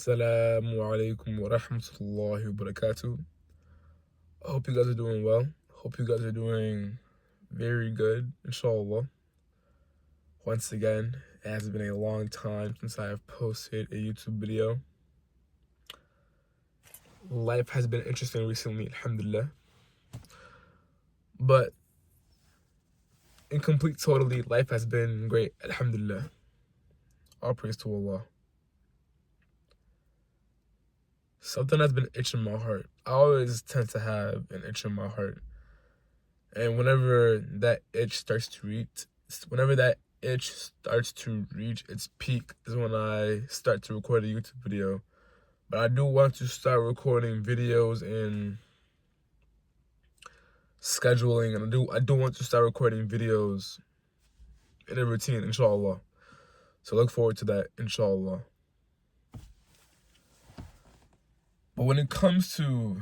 Assalamu alaikum wa rahmatullahi wa barakatuh. I hope you guys are doing well. Hope you guys are doing very good, inshallah. Once again, it has been a long time since I have posted a YouTube video. Life has been interesting recently, alhamdulillah. But in complete totally, life has been great, alhamdulillah. All praise to Allah. Something has been itching my heart. I always tend to have an itch in my heart. And whenever that itch starts to reach its peak is when I start to record a YouTube video. But I do want to start recording videos and scheduling, and I do want to start recording videos in a routine, inshallah. So look forward to that, inshallah. But when it comes to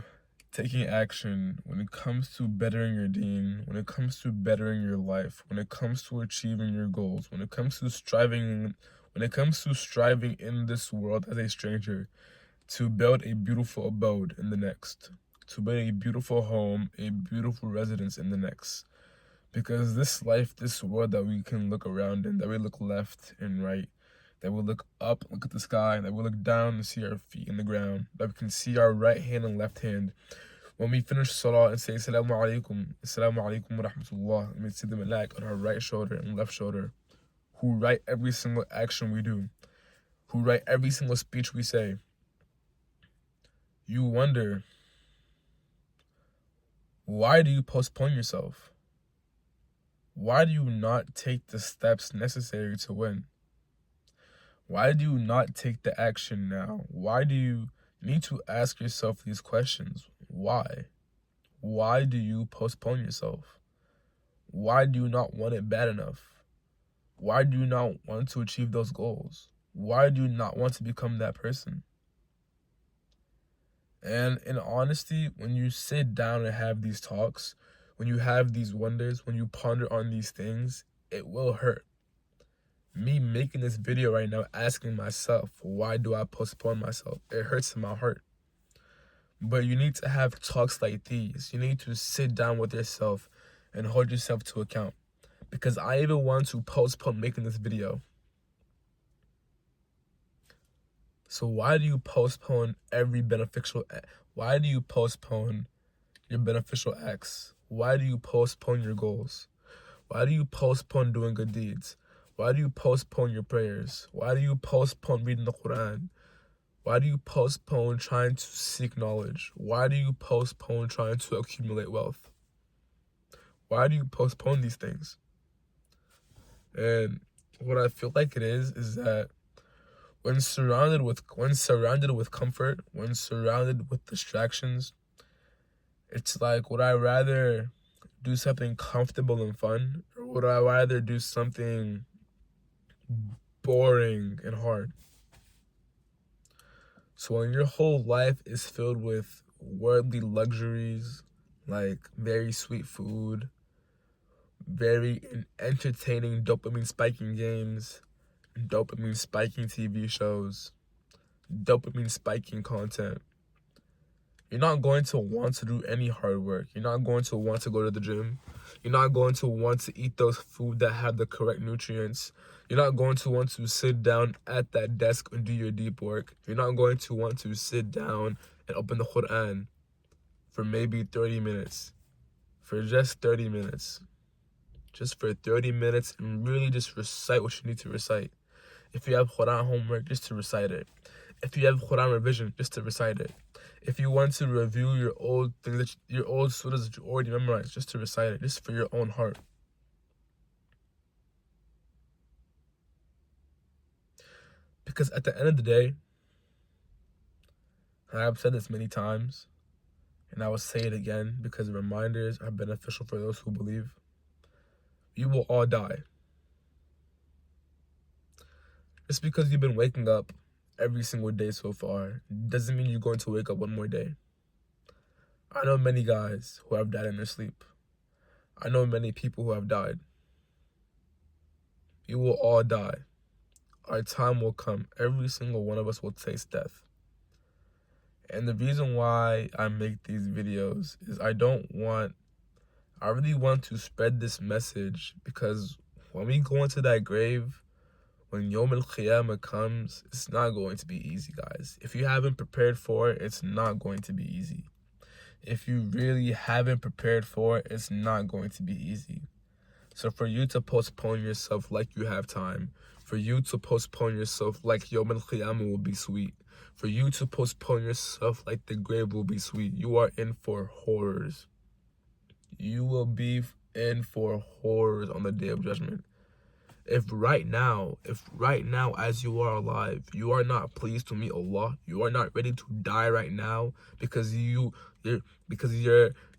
taking action, when it comes to bettering your deen, when it comes to bettering your life, when it comes to achieving your goals, when it comes to striving in this world as a stranger, to build a beautiful abode in the next, to build a beautiful home, a beautiful residence in the next. Because this life, this world that we can look around in, that we look left and right, that we look up, look at the sky, that we look down and see our feet in the ground, that we can see our right hand and left hand. When we finish salah and say Assalamu alaikum wa rahmatullah, and we see the malak on our right shoulder and left shoulder, who write every single action we do, who write every single speech we say, you wonder, why do you postpone yourself? Why do you not take the steps necessary to win? Why do you not take the action now? Why do you need to ask yourself these questions? Why? Why do you postpone yourself? Why do you not want it bad enough? Why do you not want to achieve those goals? Why do you not want to become that person? And in honesty, when you sit down and have these talks, when you have these wonders, when you ponder on these things, it will hurt. Me making this video right now, asking myself, why do I postpone myself? It hurts in my heart. But you need to have talks like these. You need to sit down with yourself and hold yourself to account. Because I even want to postpone making this video. So why do you postpone why do you postpone your beneficial acts? Why do you postpone your goals? Why do you postpone doing good deeds? Why do you postpone your prayers? Why do you postpone reading the Quran? Why do you postpone trying to seek knowledge? Why do you postpone trying to accumulate wealth? Why do you postpone these things? And what I feel like it is that when surrounded with comfort, when surrounded with distractions, it's like, would I rather do something comfortable and fun, or would I rather do something boring and hard? So when your whole life is filled with worldly luxuries, like very sweet food, very entertaining dopamine spiking games, dopamine spiking TV shows, dopamine spiking content, you're not going to want to do any hard work. You're not going to want to go to the gym. You're not going to want to eat those food that have the correct nutrients. You're not going to want to sit down at that desk and do your deep work. You're not going to want to sit down and open the Quran for maybe 30 minutes. For just 30 minutes. Just for 30 minutes and really just recite what you need to recite. If you have Quran homework, just to recite it. If you have Quran revision, just to recite it. If you want to review your old surahs that you already memorized, just to recite it, just for your own heart. Because at the end of the day, and I've said this many times, and I will say it again because reminders are beneficial for those who believe, you will all die. Just because you've been waking up every single day so far doesn't mean you're going to wake up one more day. I know many guys who have died in their sleep. I know many people who have died. You will all die. Our time will come. Every single one of us will taste death. And the reason why I make these videos is I really want to spread this message, because when we go into that grave, when Yom al-Qiyamah comes, it's not going to be easy, guys. If you haven't prepared for it, it's not going to be easy. If you really haven't prepared for it, it's not going to be easy. So for you to postpone yourself like you have time, for you to postpone yourself like Yom al-Qiyamah will be sweet, for you to postpone yourself like the grave will be sweet, you are in for horrors. You will be in for horrors on the Day of Judgment. If right now, as you are alive, you are not pleased to meet Allah, you are not ready to die right now because your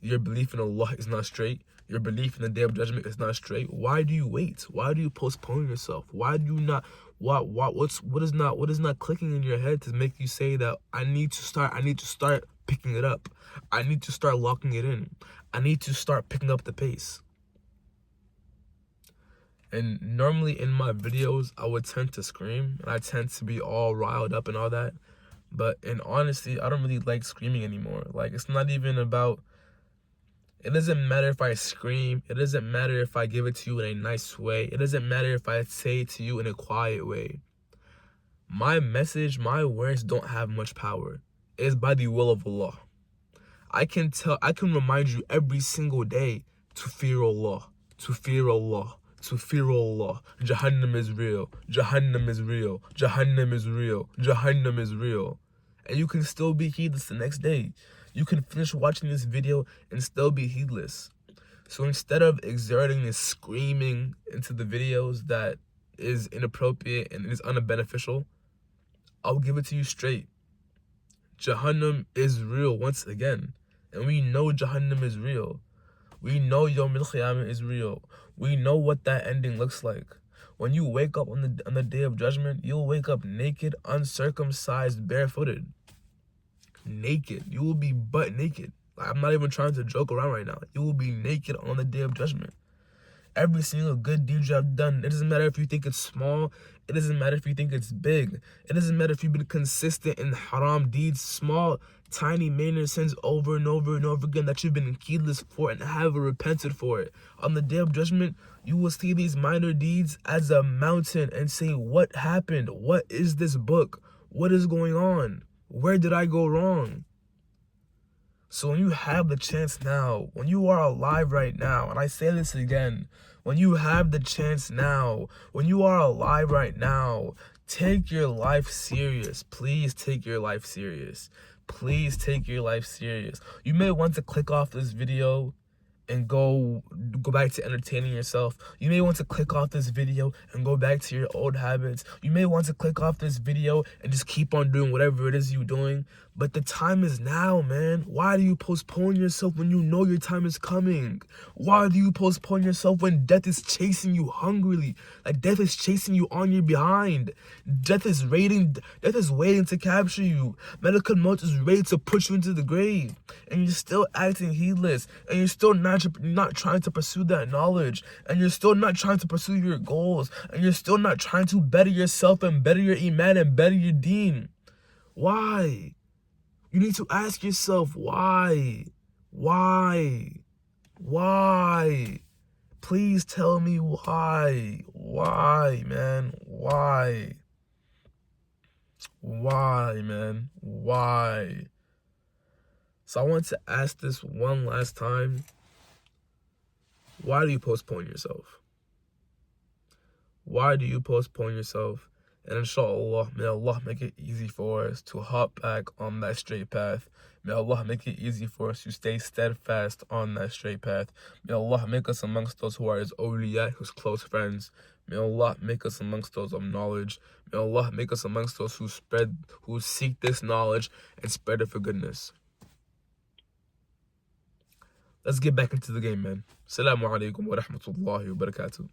belief in Allah is not straight, your belief in the Day of Judgment is not straight, why do you wait? Why do you postpone yourself? Why do you not? What is not clicking in your head to make you say that I need to start picking it up. I need to start locking it in. I need to start picking up the pace. And normally in my videos, I would tend to scream, and I tend to be all riled up and all that. But in honesty, I don't really like screaming anymore. Like, it's not even about, it doesn't matter if I scream. It doesn't matter if I give it to you in a nice way. It doesn't matter if I say it to you in a quiet way. My message, my words don't have much power. It is by the will of Allah. I can remind you every single day to fear Allah, to fear Allah, to fear Allah. Jahannam is real. Jahannam is real. Jahannam is real. Jahannam is real. And you can still be heedless the next day. You can finish watching this video and still be heedless. So instead of exerting this screaming into the videos that is inappropriate and is unbeneficial, I'll give it to you straight. Jahannam is real once again. And we know Jahannam is real. We know Yawm al-Qiyamah is real. We know what that ending looks like. When you wake up on the Day of Judgment, you'll wake up naked, uncircumcised, barefooted. Naked. You will be butt naked. I'm not even trying to joke around right now. You will be naked on the Day of Judgment. Every single good deed you have done, it doesn't matter if you think it's small, it doesn't matter if you think it's big, it doesn't matter if you've been consistent in haram deeds, small, tiny, minor sins over and over and over again that you've been heedless for and haven't repented for it. On the Day of Judgment, you will see these minor deeds as a mountain and say, what happened? What is this book? What is going on? Where did I go wrong? So when you have the chance now, when you are alive right now, and I say this again, when you have the chance now, when you are alive right now, take your life serious. Please take your life serious. Please take your life serious. You may want to click off this video and go back to entertaining yourself. You may want to click off this video and go back to your old habits. You may want to click off this video and just keep on doing whatever it is you're doing. But the time is now, man. Why do you postpone yourself when you know your time is coming? Why do you postpone yourself when death is chasing you hungrily? Like, death is chasing you on your behind. Death is waiting to capture you. Medical Maut is ready to put you into the grave. And you're still acting heedless. And you're still not trying to pursue that knowledge. And you're still not trying to pursue your goals. And you're still not trying to better yourself and better your iman and better your deen. Why? You need to ask yourself, why? Why? Why? Please tell me why. Why, man? Why? Why, man? Why? So I want to ask this one last time. Why do you postpone yourself? Why do you postpone yourself? And inshallah, may Allah make it easy for us to hop back on that straight path. May Allah make it easy for us to stay steadfast on that straight path. May Allah make us amongst those who are His awliya, His close friends. May Allah make us amongst those of knowledge. May Allah make us amongst those who seek this knowledge and spread it for goodness. Let's get back into the game, man. Assalamu alaikum wa rahmatullahi wa barakatuh.